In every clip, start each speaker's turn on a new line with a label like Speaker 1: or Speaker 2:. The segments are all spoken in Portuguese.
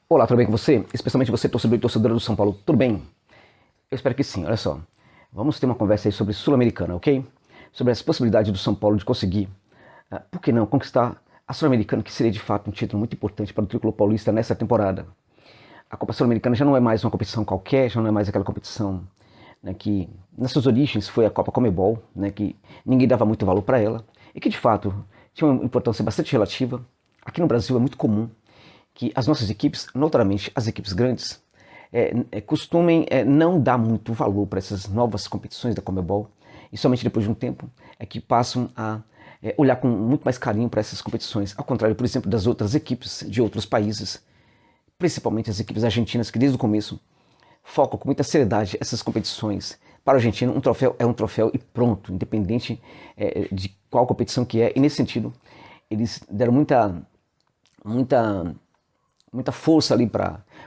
Speaker 1: Olá, tudo bem com você? Especialmente você, torcedor e torcedora do São Paulo, tudo bem? Eu espero que sim, olha só. Vamos ter uma conversa aí sobre Sul-Americana, ok? Sobre as possibilidades do São Paulo de conseguir, por que não, conquistar a Sul-Americana, que seria de fato um título muito importante para o tricolor paulista nessa temporada. A Copa Sul-Americana já não é mais uma competição qualquer, já não é mais aquela competição, né, que nas suas origens foi a Copa Comebol, né, que ninguém dava muito valor para ela, e que de fato tinha uma importância bastante relativa. Aqui no Brasil é muito comum que as nossas equipes, notadamente as equipes grandes, costumem não dar muito valor para essas novas competições da Comebol, e somente depois de um tempo é que passam a olhar com muito mais carinho para essas competições, ao contrário, por exemplo, das outras equipes de outros países, principalmente as equipes argentinas, que desde o começo focam com muita seriedade essas competições. Para o argentino, um troféu é um troféu e pronto, independente de qual competição que é, e nesse sentido, eles deram muita força ali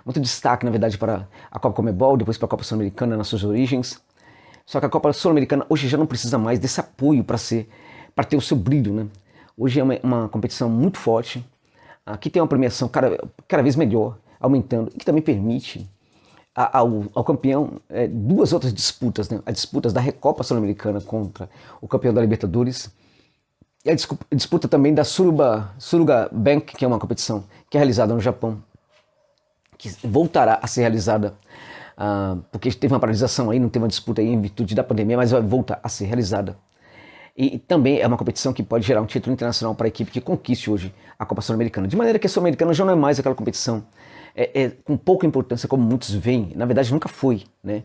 Speaker 1: muito destaque, na verdade, para a Copa Comebol, depois para a Copa Sul-Americana nas suas origens. Só que a Copa Sul-Americana hoje já não precisa mais desse apoio para ter o seu brilho, né? Hoje é uma competição muito forte, que tem uma premiação cada vez melhor, aumentando, e que também permite ao campeão duas outras disputas, né? As disputas da Recopa Sul-Americana contra o campeão da Libertadores, e a disputa também da Suruga Bank, que é uma competição que é realizada no Japão, que voltará a ser realizada, porque teve uma paralisação aí, não teve uma disputa aí em virtude da pandemia, mas vai voltar a ser realizada. E também é uma competição que pode gerar um título internacional para a equipe que conquiste hoje a Copa Sul-Americana. De maneira que a Sul-Americana já não é mais aquela competição com pouca importância como muitos veem. Na verdade, nunca foi, né?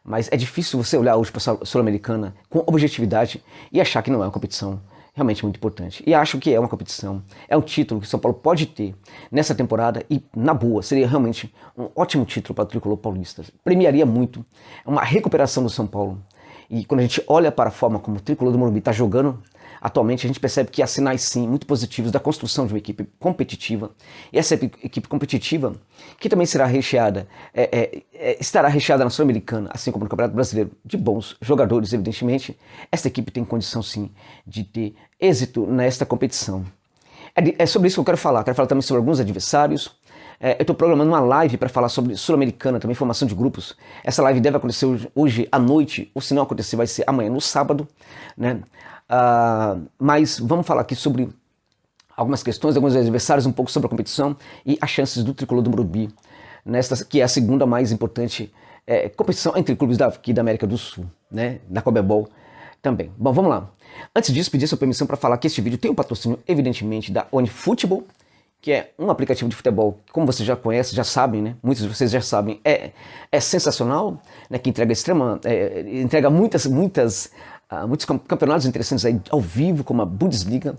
Speaker 1: Mas é difícil você olhar hoje para a Sul-Americana com objetividade e achar que não é uma competição realmente muito importante. E acho que é uma competição, é um título que o São Paulo pode ter nessa temporada e, na boa, seria realmente um ótimo título para o tricolor paulista. Premiaria muito uma recuperação do São Paulo. E quando a gente olha para a forma como o tricolor do Morumbi está jogando, atualmente a gente percebe que há sinais sim muito positivos da construção de uma equipe competitiva. E essa equipe competitiva, que também será recheada, estará recheada na Sul-Americana, assim como no Campeonato Brasileiro, de bons jogadores, evidentemente. Essa equipe tem condição sim de ter êxito nesta competição. É sobre isso que eu quero falar também sobre alguns adversários. Eu estou programando uma live para falar sobre Sul-Americana, também formação de grupos. Essa live deve acontecer hoje à noite, ou se não acontecer vai ser amanhã, no sábado, né? Mas vamos falar aqui sobre algumas questões, alguns adversários, um pouco sobre a competição e as chances do tricolor do Morumbi, nesta que é a segunda mais importante competição entre clubes aqui da América do Sul, né? Da Comebol também. Bom, vamos lá. Antes disso, pedir sua permissão para falar que este vídeo tem um patrocínio, evidentemente, da OneFootball, que é um aplicativo de futebol, como vocês já conhecem, já sabem, né? Muitos de vocês já sabem, é sensacional, né? Que entrega muitos campeonatos interessantes aí ao vivo, como a Bundesliga,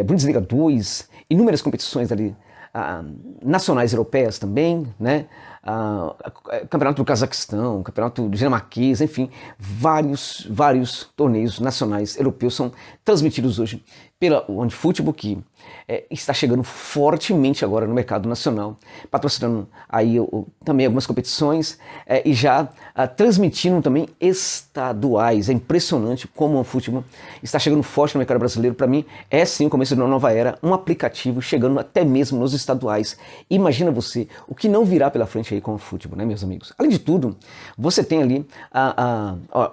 Speaker 1: Bundesliga 2, inúmeras competições ali, nacionais europeias também, né? Campeonato do Cazaquistão, campeonato dinamarquês, enfim, vários torneios nacionais europeus são transmitidos hoje pela OneFootball, que está chegando fortemente agora no mercado nacional, patrocinando aí também algumas competições e já transmitindo também estaduais. É impressionante como o OneFootball está chegando forte no mercado brasileiro. Para mim, é sim o começo de uma nova era, um aplicativo chegando até mesmo nos estaduais. Imagina você o que não virá pela frente aí com o OneFootball, né, meus amigos? Além de tudo, você tem ali,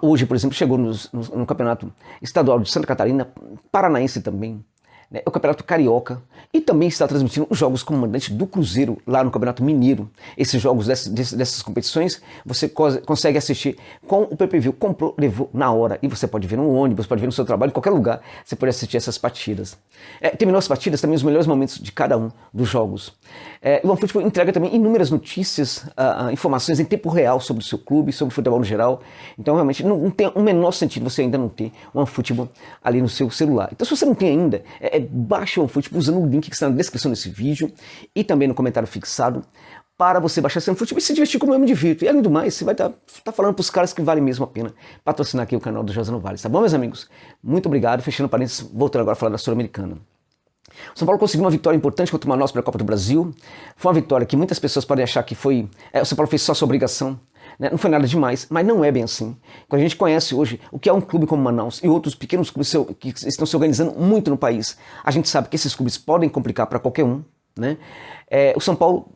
Speaker 1: hoje, por exemplo, chegou no campeonato estadual de Santa Catarina, paranaense também, né, o Campeonato Carioca, e também está transmitindo os jogos como mandante do Cruzeiro lá no Campeonato Mineiro. Esses jogos dessas competições você consegue assistir com o pay-per-view, comprou, levou na hora, e você pode ver no ônibus, pode ver no seu trabalho, em qualquer lugar você pode assistir essas partidas. Terminou as partidas, também os melhores momentos de cada um dos jogos. O OneFootball entrega também inúmeras notícias, informações em tempo real sobre o seu clube, sobre o futebol no geral. Então realmente não tem o menor sentido você ainda não ter o OneFootball ali no seu celular. Então se você não tem ainda, baixe o OneFootball usando o link que está na descrição desse vídeo e também no comentário fixado, para você baixar esse OneFootball e se divertir como eu me divirto. E além do mais, você vai estar falando para os caras que vale mesmo a pena patrocinar aqui o canal do José Novales, tá bom, meus amigos? Muito obrigado, fechando parênteses, voltando agora a falar da Sul-Americana. O São Paulo conseguiu uma vitória importante contra o Manaus pela Copa do Brasil. Foi uma vitória que muitas pessoas podem achar que foi... o São Paulo fez só a sua obrigação, né? Não foi nada demais, mas não é bem assim. Quando a gente conhece hoje o que é um clube como Manaus e outros pequenos clubes que estão se organizando muito no país, a gente sabe que esses clubes podem complicar para qualquer um, né? O São Paulo,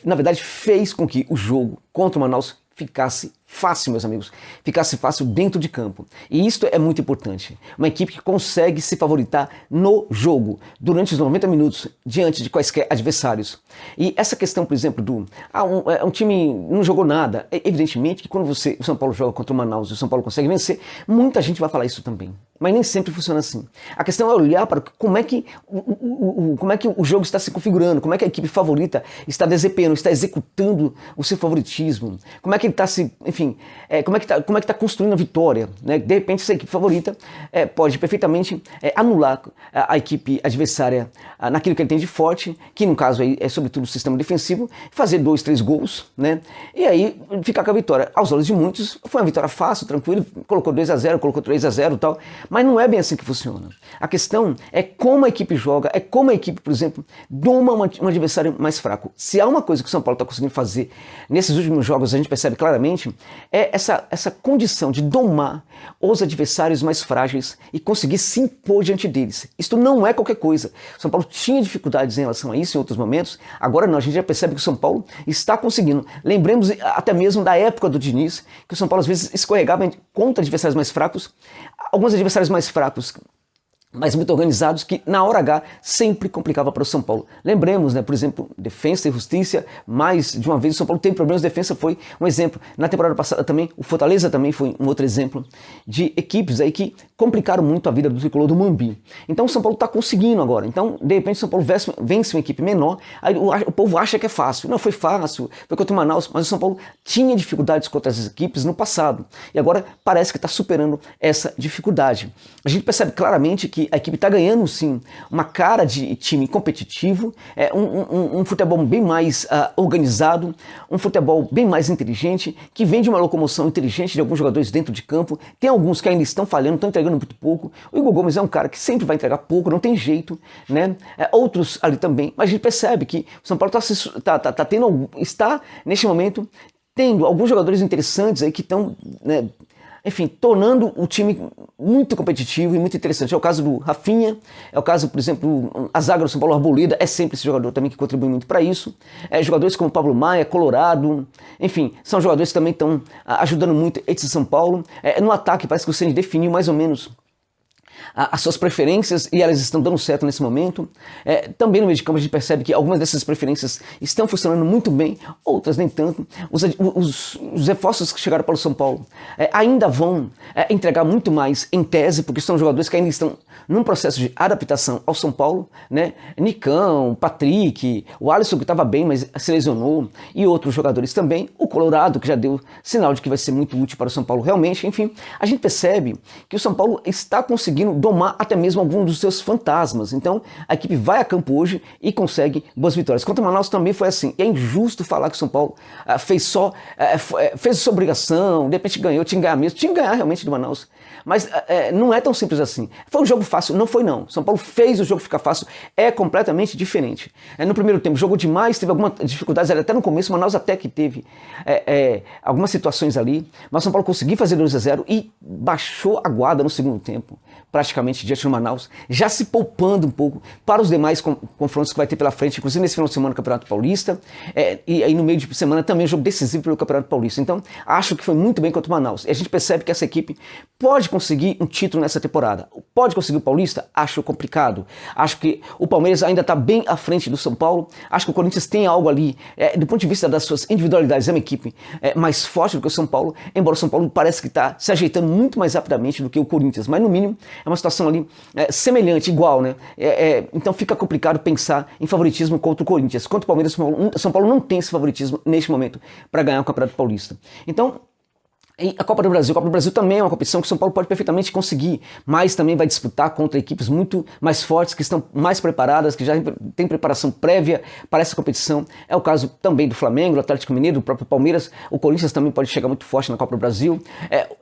Speaker 1: na verdade, fez com que o jogo contra o Manaus ficasse fácil, meus amigos, ficasse fácil dentro de campo. E isso é muito importante. Uma equipe que consegue se favoritar no jogo, durante os 90 minutos, diante de quaisquer adversários. E essa questão, por exemplo, um time não jogou nada. Evidentemente que quando o São Paulo joga contra o Manaus e o São Paulo consegue vencer, muita gente vai falar isso também. Mas nem sempre funciona assim. A questão é olhar para como é que o jogo está se configurando, como é que a equipe favorita está desempenhando, está executando o seu favoritismo, como é que ele está enfim, como é que está construindo a vitória, né? De repente, essa equipe favorita pode perfeitamente anular a equipe adversária naquilo que ele tem de forte, que no caso aí é sobretudo o sistema defensivo, fazer 2, 3 gols, né? E aí ficar com a vitória. Aos olhos de muitos, foi uma vitória fácil, tranquila, colocou 2-0, colocou 3-0 e tal, mas não é bem assim que funciona. A questão é como a equipe joga, é como a equipe, por exemplo, doma um adversário mais fraco. Se há uma coisa que o São Paulo está conseguindo fazer nesses últimos jogos, a gente percebe claramente, é essa condição de domar os adversários mais frágeis e conseguir se impor diante deles. Isto não é qualquer coisa. O São Paulo tinha dificuldades em relação a isso em outros momentos, agora não, a gente já percebe que o São Paulo está conseguindo. Lembremos até mesmo da época do Diniz, que o São Paulo às vezes escorregava contra adversários mais fracos, alguns adversários mais fracos, mas muito organizados, que na hora H sempre complicava para o São Paulo. Lembremos, né, por exemplo, Defensa e Justiça, mais de uma vez o São Paulo teve problemas de defesa, foi um exemplo. Na temporada passada também, o Fortaleza também foi um outro exemplo de equipes aí que complicaram muito a vida do tricolor do Morumbi. Então o São Paulo está conseguindo agora. Então, de repente, o São Paulo vence uma equipe menor, aí o povo acha que é fácil. Não, foi fácil, foi contra o Manaus, mas o São Paulo tinha dificuldades contra essas equipes no passado. E agora parece que está superando essa dificuldade. A gente percebe claramente que a equipe está ganhando, sim, uma cara de time competitivo, um futebol bem mais organizado, um futebol bem mais inteligente, que vem de uma locomoção inteligente de alguns jogadores dentro de campo. Tem alguns que ainda estão falhando, estão entregando muito pouco. O Igor Gomes é um cara que sempre vai entregar pouco, não tem jeito, né? Outros ali também, mas a gente percebe que o São Paulo está neste momento tendo alguns jogadores interessantes aí que estão, né, enfim, tornando o time muito competitivo e muito interessante. É o caso do Rafinha, é o caso, por exemplo, a zaga do São Paulo, Arboleda, é sempre esse jogador também que contribui muito para isso. Jogadores como Pablo Maia, Colorado, enfim, são jogadores que também estão ajudando muito esse São Paulo. No ataque, parece que o Ceni definiu mais ou menos as suas preferências e elas estão dando certo nesse momento. Também no meio de campo a gente percebe que algumas dessas preferências estão funcionando muito bem, outras nem tanto. Os reforços que chegaram para o São Paulo ainda vão entregar muito mais em tese, porque são jogadores que ainda estão num processo de adaptação ao São Paulo, né? Nicão, Patrick, o Alisson que estava bem, mas se lesionou, e outros jogadores também, o Colorado que já deu sinal de que vai ser muito útil para o São Paulo realmente. Enfim, a gente percebe que o São Paulo está conseguindo domar até mesmo alguns dos seus fantasmas. Então a equipe vai a campo hoje e consegue boas vitórias. Contra o Manaus também foi assim. E é injusto falar que o São Paulo fez a sua obrigação, de repente ganhou, tinha que ganhar mesmo, tinha que ganhar realmente do Manaus. Mas não é tão simples assim. Foi um jogo fácil? Não foi não. São Paulo fez o jogo ficar fácil, é completamente diferente. No primeiro tempo jogou demais, teve algumas dificuldades até no começo, o Manaus até que teve algumas situações ali, mas o São Paulo conseguiu fazer 2-0 e baixou a guarda no segundo tempo, praticamente diante do Manaus, já se poupando um pouco para os demais confrontos que vai ter pela frente, inclusive nesse final de semana no Campeonato Paulista, e aí no meio de semana também um jogo decisivo pelo Campeonato Paulista. Então, acho que foi muito bem contra o Manaus. E a gente percebe que essa equipe pode conseguir um título nessa temporada. Pode conseguir o Paulista? Acho complicado. Acho que o Palmeiras ainda está bem à frente do São Paulo. Acho que o Corinthians tem algo ali, do ponto de vista das suas individualidades, é uma equipe mais forte do que o São Paulo, embora o São Paulo parece que está se ajeitando muito mais rapidamente do que o Corinthians, mas no mínimo é uma situação ali semelhante, igual, né? Então fica complicado pensar em favoritismo contra o Corinthians. Contra o Palmeiras, o São Paulo não tem esse favoritismo neste momento para ganhar o Campeonato Paulista. Então, e a Copa do Brasil também é uma competição que o São Paulo pode perfeitamente conseguir, mas também vai disputar contra equipes muito mais fortes, que estão mais preparadas, que já têm preparação prévia para essa competição. É o caso também do Flamengo, do Atlético Mineiro, do próprio Palmeiras. O Corinthians também pode chegar muito forte na Copa do Brasil.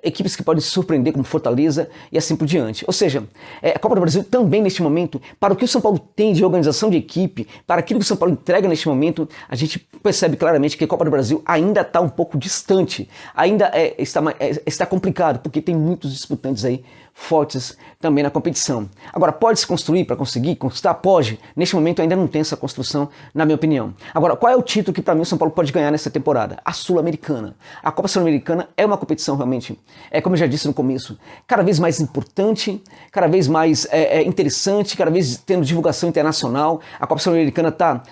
Speaker 1: Equipes que podem se surpreender, como Fortaleza e assim por diante. Ou seja, a Copa do Brasil também neste momento, para o que o São Paulo tem de organização de equipe, para aquilo que o São Paulo entrega neste momento, a gente percebe claramente que a Copa do Brasil ainda está um pouco distante, ainda está complicado, porque tem muitos disputantes aí fortes também na competição. Agora, pode se construir para conseguir conquistar? Pode. Neste momento ainda não tem essa construção, na minha opinião. Agora, qual é o título que para mim o São Paulo pode ganhar nessa temporada? A Sul-Americana. A Copa Sul-Americana é uma competição realmente, como eu já disse no começo, cada vez mais importante, cada vez mais interessante, cada vez tendo divulgação internacional. A Copa Sul-Americana está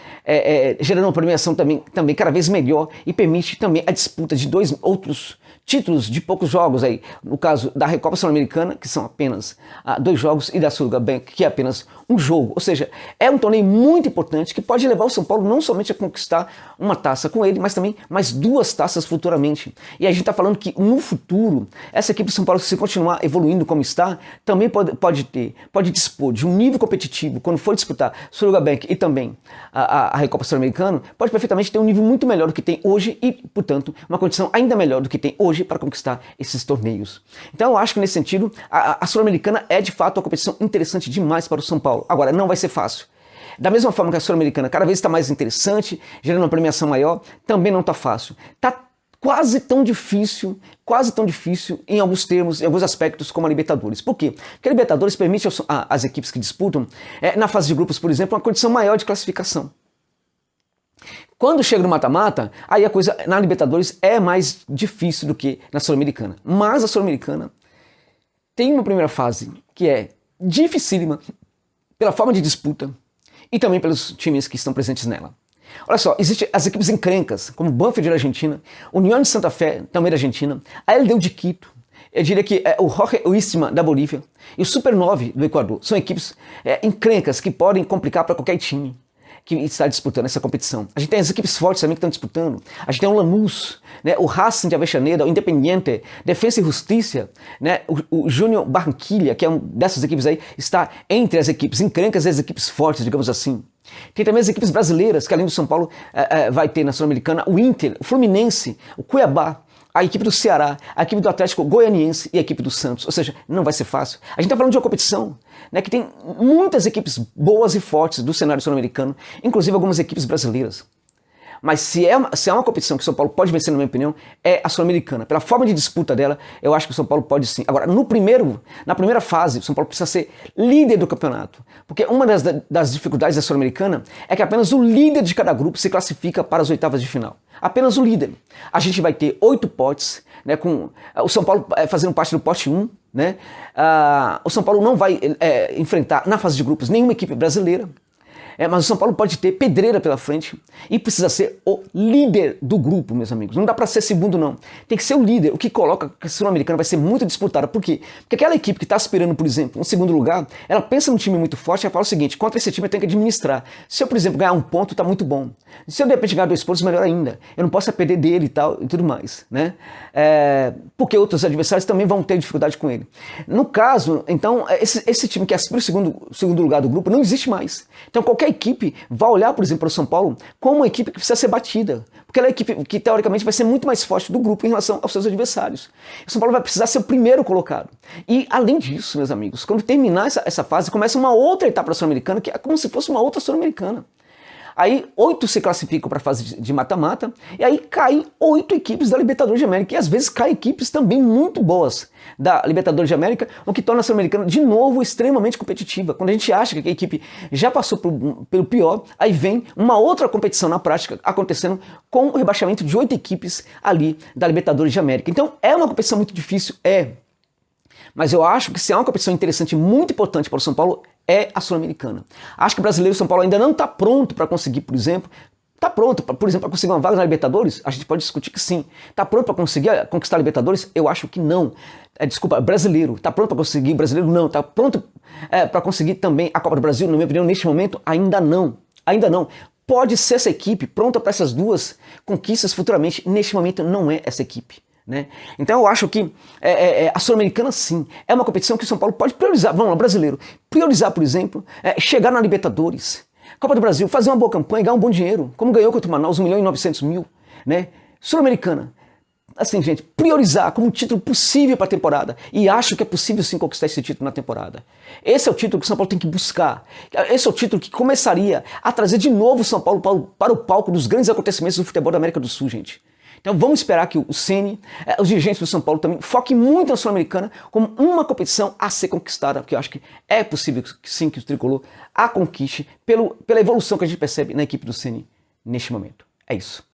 Speaker 1: gerando uma premiação também cada vez melhor e permite também a disputa de 2 outros títulos de poucos jogos aí, no caso da Recopa Sul-Americana, que são apenas 2 jogos, e da Sul-Bank, que é apenas 1 jogo. Ou seja, é um torneio muito importante que pode levar o São Paulo não somente a conquistar uma taça com ele, mas também mais 2 taças futuramente. E a gente está falando que no futuro, essa equipe do São Paulo, se continuar evoluindo como está, também pode dispor de um nível competitivo, quando for disputar Sul-Bank e também a Recopa Sul-Americana, pode perfeitamente ter um nível muito melhor do que tem hoje e, portanto, uma condição ainda melhor do que tem hoje para conquistar esses torneios. Então eu acho que nesse sentido a Sul-Americana é de fato uma competição interessante demais para o São Paulo. Agora, não vai ser fácil. Da mesma forma que a Sul-Americana cada vez está mais interessante, gerando uma premiação maior, também não está fácil. Está quase tão difícil em alguns termos, em alguns aspectos, como a Libertadores. Por quê? Porque a Libertadores permite às equipes que disputam, na fase de grupos, por exemplo, uma condição maior de classificação. Quando chega no mata-mata, aí a coisa na Libertadores é mais difícil do que na Sul-Americana. Mas a Sul-Americana tem uma primeira fase que é dificílima pela forma de disputa e também pelos times que estão presentes nela. Olha só, existem as equipes encrencas, como o Banfield da Argentina, União de Santa Fé, também da Argentina, a LDU de Quito, eu diria que o Jorge Wilstermann da Bolívia e o Supernove do Equador. São equipes encrencas que podem complicar para qualquer time que está disputando essa competição. A gente tem as equipes fortes também que estão disputando. A gente tem o Lanús, né, o Racing de Avellaneda, o Independiente, Defensa e Justiça, né, o Júnior Barranquilla, que é uma dessas equipes aí, está entre as equipes encrencas e as equipes fortes, digamos assim. Tem também as equipes brasileiras, que além do São Paulo vai ter na Sul-Americana o Inter, o Fluminense, o Cuiabá, a equipe do Ceará, a equipe do Atlético Goianiense e a equipe do Santos. Ou seja, não vai ser fácil. A gente está falando de uma competição, né, que tem muitas equipes boas e fortes do cenário sul-americano, inclusive algumas equipes brasileiras. Mas se é uma competição que o São Paulo pode vencer, na minha opinião, é a Sul-Americana. Pela forma de disputa dela, eu acho que o São Paulo pode sim. Agora, na primeira fase, o São Paulo precisa ser líder do campeonato. Porque uma das dificuldades da Sul-Americana é que apenas o líder de cada grupo se classifica para as oitavas de final. Apenas o líder. A gente vai ter 8 potes, né, com o São Paulo fazendo parte do pote 1. Né? O São Paulo não vai enfrentar na fase de grupos nenhuma equipe brasileira. Mas o São Paulo pode ter pedreira pela frente e precisa ser o líder do grupo, meus amigos. Não dá para ser segundo, não. Tem que ser o líder, o que coloca que a Sul-Americana vai ser muito disputada. Por quê? Porque aquela equipe que está aspirando, por exemplo, um segundo lugar, ela pensa num time muito forte e ela fala o seguinte: contra esse time eu tenho que administrar. Se eu, por exemplo, ganhar 1 ponto, tá muito bom. Se eu de repente ganhar 2 pontos, melhor ainda. Eu não posso perder dele e tudo mais, né? Porque outros adversários também vão ter dificuldade com ele. No caso, então, esse time que aspira o segundo lugar do grupo não existe mais. Então, qualquer equipe vai olhar, por exemplo, para o São Paulo como uma equipe que precisa ser batida, porque ela é a equipe que, teoricamente, vai ser muito mais forte do grupo em relação aos seus adversários. O São Paulo vai precisar ser o primeiro colocado. E, além disso, meus amigos, quando terminar essa fase, começa uma outra etapa da Sul-Americana, que é como se fosse uma outra Sul-Americana. Aí 8 se classificam para a fase de mata-mata, e aí caem 8 equipes da Libertadores de América, e às vezes caem equipes também muito boas da Libertadores de América, o que torna a Sul-Americana de novo extremamente competitiva. Quando a gente acha que a equipe já passou pelo pior, aí vem uma outra competição na prática acontecendo com o rebaixamento de 8 equipes ali da Libertadores de América. Então é uma competição muito difícil, mas eu acho que se é uma competição interessante e muito importante para o São Paulo, é a Sul-Americana. Acho que o brasileiro São Paulo ainda não está pronto para conseguir, por exemplo, para conseguir uma vaga na Libertadores? A gente pode discutir que sim. Está pronto para conseguir conquistar a Libertadores? Eu acho que não. Brasileiro. Está pronto para conseguir? Brasileiro não. Está pronto para conseguir também a Copa do Brasil? Na minha opinião, neste momento, ainda não. Ainda não. Pode ser essa equipe pronta para essas 2 conquistas futuramente. Neste momento, não é essa equipe. Né? Então eu acho que a Sul-Americana sim, é uma competição que o São Paulo pode priorizar, vamos lá, brasileiro, priorizar, por exemplo, chegar na Libertadores, Copa do Brasil, fazer uma boa campanha e ganhar um bom dinheiro, como ganhou contra o Manaus, 1.900.000, né? Sul-Americana, assim gente, priorizar como um título possível para a temporada, e acho que é possível sim conquistar esse título na temporada. Esse é o título que o São Paulo tem que buscar, esse é o título que começaria a trazer de novo o São Paulo para o palco dos grandes acontecimentos do futebol da América do Sul, gente. Então vamos esperar que o Ceni, os dirigentes do São Paulo também foquem muito na Sul-Americana como uma competição a ser conquistada, porque eu acho que é possível sim que o Tricolor a conquiste pela evolução que a gente percebe na equipe do Ceni neste momento. É isso.